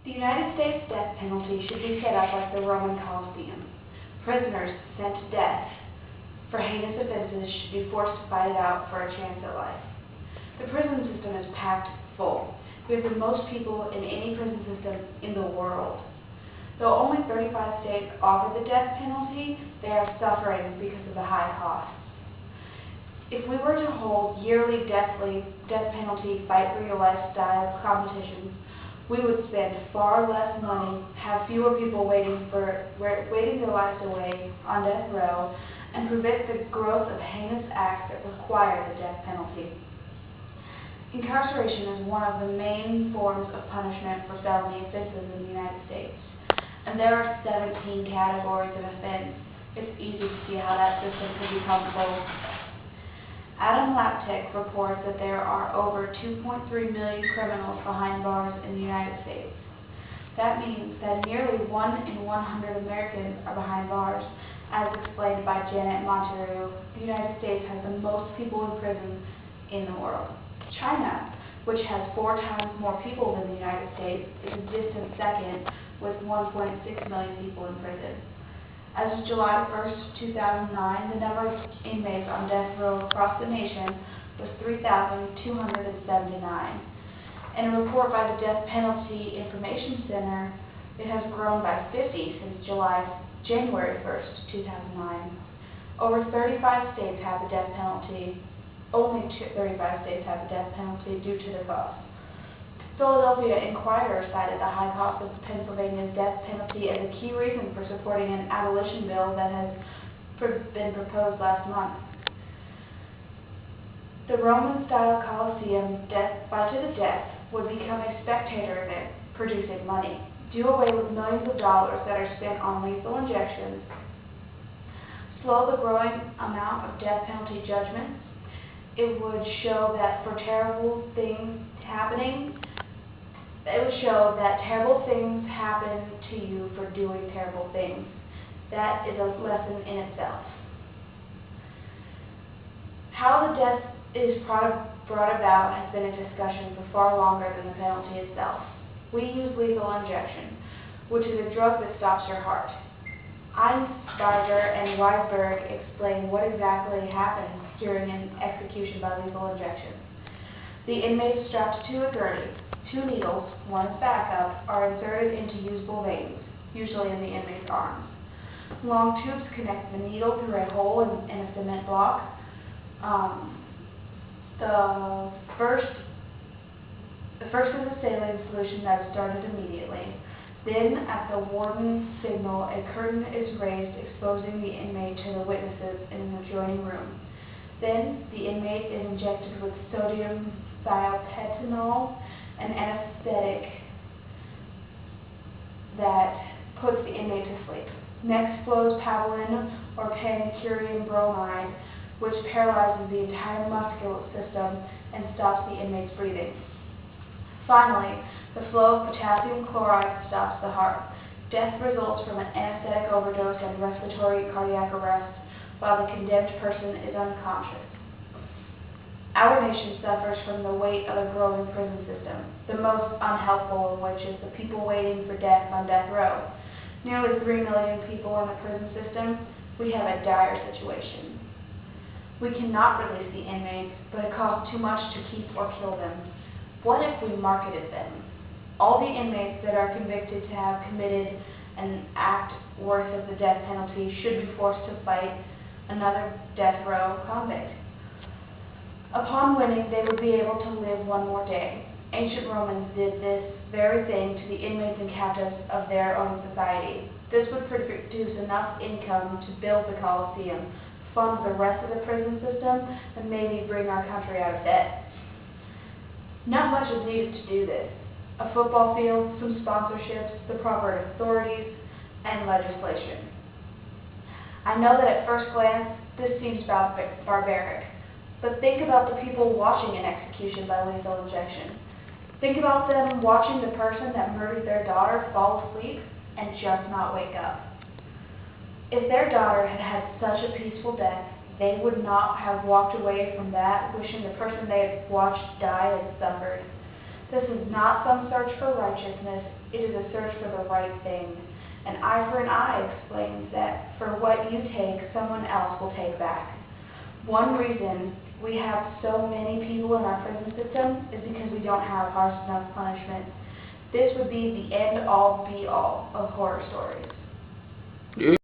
The United States death penalty should be set up like the Roman Colosseum. Prisoners sent to death for heinous offenses should be forced to fight it out for a chance at life. The prison system is packed full. We have the most people in any prison system in the world. Though only 35 states offer the death penalty, they are suffering because of the high costs. If we were to hold yearly death penalty fight for your life style competitions, we would spend far less money, have fewer people waiting their lives away on death row, and prevent the growth of heinous acts that require the death penalty. Incarceration is one of the main forms of punishment for felony offenses in the United States, and there are 17 categories of offense. It's easy to see how that system could become full. Adam Laptek reports that there are over 2.3 million criminals behind bars in the United States. That means that nearly 1 in 100 Americans are behind bars. As explained by Janet Monteiro, the United States has the most people in prison in the world. China, which has 4 times more people than the United States, is a distant second with 1.6 million people in prison. As of July 1st, 2009, the number of inmates on death row across the nation was 3,279. In a report by the Death Penalty Information Center, it has grown by 50 since January 1st, 2009. Over 35 states have the death penalty. Only 35 states have the death penalty due to the cost. Philadelphia Inquirer cited the high cost of Pennsylvania's death penalty as a key reason for supporting an abolition bill that has been proposed last month. The Roman-style Colosseum fight to the death would become a spectator event, producing money, do away with millions of dollars that are spent on lethal injections, slow the growing amount of death penalty judgments. It would show that terrible things happen to you for doing terrible things. That is a lesson in itself. How the death is brought about has been a discussion for far longer than the penalty itself. We use lethal injection, which is a drug that stops your heart. Einsberger and Weisberg explain what exactly happens during an execution by lethal injection. The inmate strapped to a gurney. 2 needles, one as backup, are inserted into usable veins, usually in the inmate's arms. Long tubes connect the needle through a hole in a cement block. The first is a saline solution that is started immediately. Then, at the warden's signal, a curtain is raised exposing the inmate to the witnesses in an adjoining room. Then, the inmate is injected with sodium thiopental, an anesthetic that puts the inmate to sleep. Next flows Papain or pancurium bromide, which paralyzes the entire muscular system and stops the inmate's breathing. Finally, the flow of potassium chloride stops the heart. Death results from an anesthetic overdose and respiratory cardiac arrest while the condemned person is unconscious. Our nation suffers from the weight of a growing prison system, the most unhelpful of which is the people waiting for death on death row. Nearly 3 million people in the prison system. We have a dire situation. We cannot release the inmates, but it costs too much to keep or kill them. What if we marketed them? All the inmates that are convicted to have committed an act worthy of the death penalty should be forced to fight another death row convict. Upon winning, they would be able to live one more day. Ancient Romans did this very thing to the inmates and captives of their own society. This would produce enough income to build the Colosseum, fund the rest of the prison system, and maybe bring our country out of debt. Not much is needed to do this. A football field, some sponsorships, the proper authorities, and legislation. I know that at first glance, this seems barbaric, but think about the people watching an execution by lethal injection. Think about them watching the person that murdered their daughter fall asleep and just not wake up. If their daughter had had such a peaceful death, they would not have walked away from that wishing the person they had watched die had suffered. This is not some search for righteousness, it is a search for the right thing. An eye for an eye explains that for what you take, someone else will take back. One reason we have so many people in our prison system is because we don't have harsh enough punishment. This would be the end-all, be-all of horror stories.